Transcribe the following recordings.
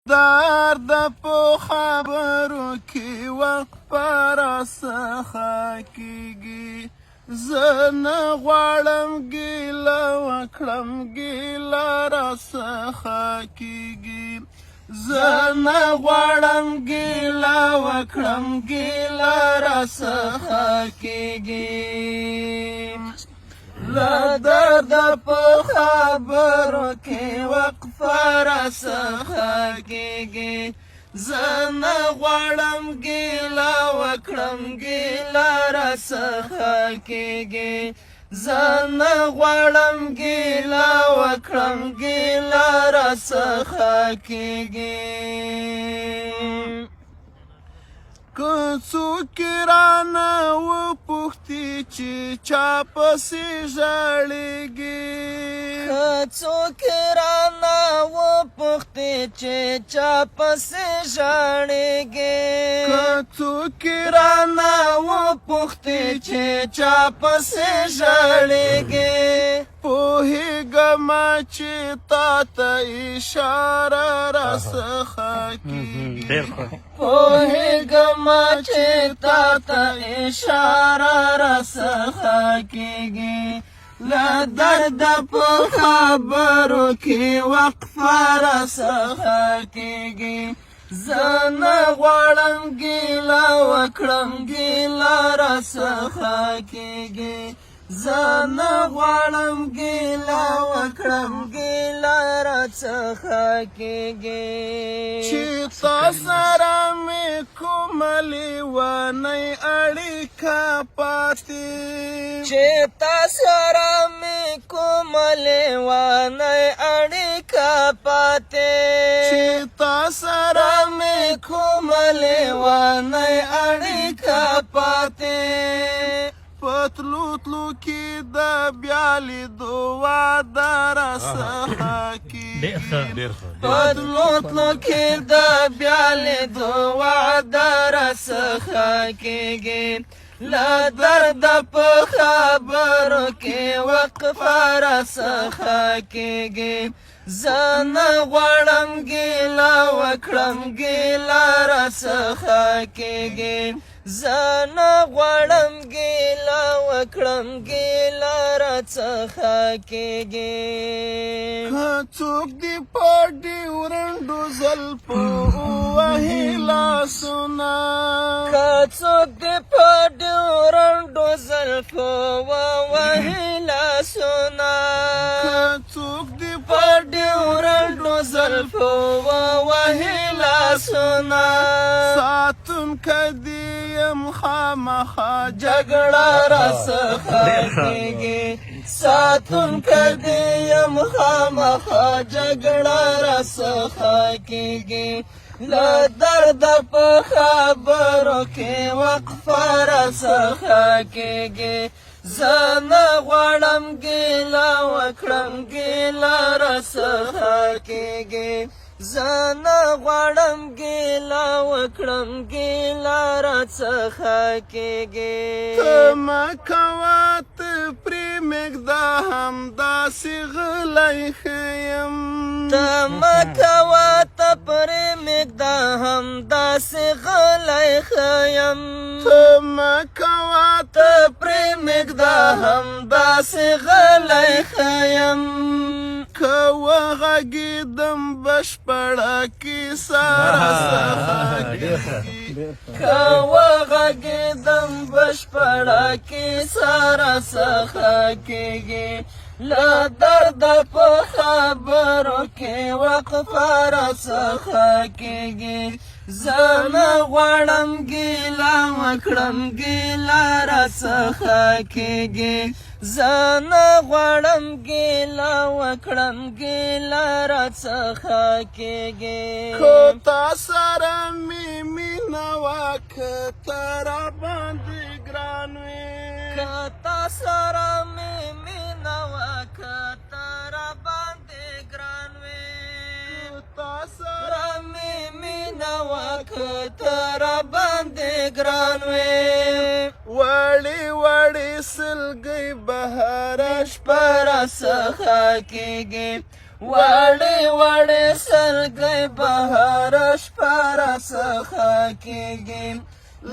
درد په خبرو کې وقفه راڅخه کېږي. زه نه غواړم ګیله وکړم، ګیله راڅخه کېږي. زه نه غواړم ګیله وکړم، ګیله راڅخه کېږي. له درده په خبرو کې وقفه راڅخه کېږي. زه نه غواړم ګیله وکړم، ګیله راڅخه کېږي. زه نه غواړم ګیله وکړم، ګیله راڅخه کېږي. که څوک رانه وپوښتي چې چا پسې ژړېږي، که څوک رانه وپوښتي چې چا پسې ژړېږي، که څوک رانه وپوښتي چې چا پسې ژړېږي، پوهېږم چې تا ته اشاره راڅخه کېږي. پوهېږم چې تا ته اشاره راڅخه کېږي. له درده په خبرو کې وقفه راڅخه کېږي. زه نه غواړم ګیله وکړم، ګیله راڅخه کېږي. زه نه غواړم ګیله وکړم، ګیله راڅخه کېږي. چې تا سره مې کومه لیونۍ اړیکه پاتې، چې تا سره مې کومه لیونۍ اړیکه پاتې، چې تا سره مې کومه لیونۍ اړیکه پاتې. پتلو تلو کې د بیا لیدو وعده راڅخه کېږي. پتلو تلو کې د بیا لیدو وعده راڅخه کېږي. له درده په خبرو کې وقفه راڅخه کېږي. زه نه غواړم ګیله وکړم، ګیله راڅخه کېږي. زه نه غواړم ګیله وکړم، ګیله راڅخه کېږي. که څوک دې په ډیورنډو زلفو ووهي لاسونه، که څوک دې په ډیورنډو زلفو ووهي لاسونه، که څوک دې په ډیورنډو زلفو ووهي لاسونه، ساتونکی دې یم خامخا جګړه راڅخه کېږي. ساتونکی دې یم خامخا جګړه راڅخه کېږي. له درده په خبرو کې وقفه راڅخه کېږي. زه نه غواړم ګیله وکړم، ګیله راڅخه کېږي. زه نه غواړم ګیله وکړم، ګیله راڅخه کېږي. ته مه کوه ته پرې مږده همداسې غلی ښه یم. ته مه کوه ته پرې مږده همداسې غلی ښه یم. ته مه کوه ته پرې مږده همداسې غلی ښه یم. که وغږېدم بشپړه کیسه راڅخه کېږي. که وغږېدم بشپړه کیسه راڅخه کېږي. له درده په خبرو کې وقفه راڅخه کېږي. زه نه غواړم ګیله وکړم، ګیله راڅخه کېږي. زه نه غواړم ګیله وکړم، ګیله راڅخه کېږي. که تا سره مې مینه وه که ته راباندې ګران وې، که تا سره مې مینه وه که ته راباندې ګران وې، که تا سره مې مینه وه که ته راباندې ګران وې. وړې وړې سلګۍ بهاره شپه راڅخه کېږي. وړې وړې سلګۍ بهر شپه راڅخه کېږي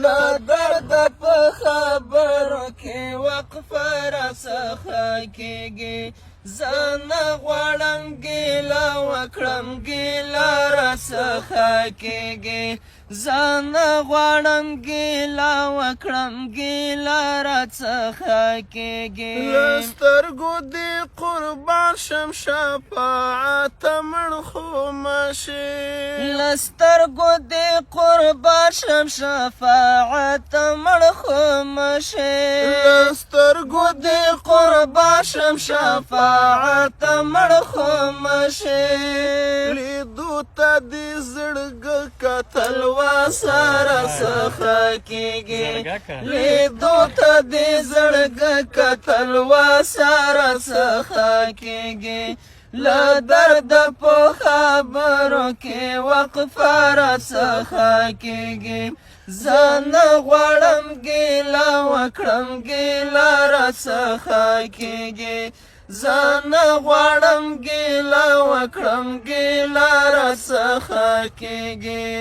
له درده په خبرو کې وقفه راڅخه کېږي زه نه غواړم ګیله وکړم ګیله راڅخه کېږي زه نه غواړم ګیله وکړم ګیله راڅخه کېږي له سترګو دې قربان شم شفاعت مړ خو مه شي له سترګو دې قربان شم شفاعت مړ خو مه شي له سترګو دې قربان شم شفاعت مړ خو مه شي لیدو ته دې زړګه کتل سره څخه کېږي لیدو ته دې زړګه کتل سره څخه کېږي له درده په خبرو کې وقفه راڅخه کېږي زه نه غواړم ګیله وکړم ګیله راڅخه کېږي زه نه غواړم ګیله وکړم ګیله راڅخه کېږي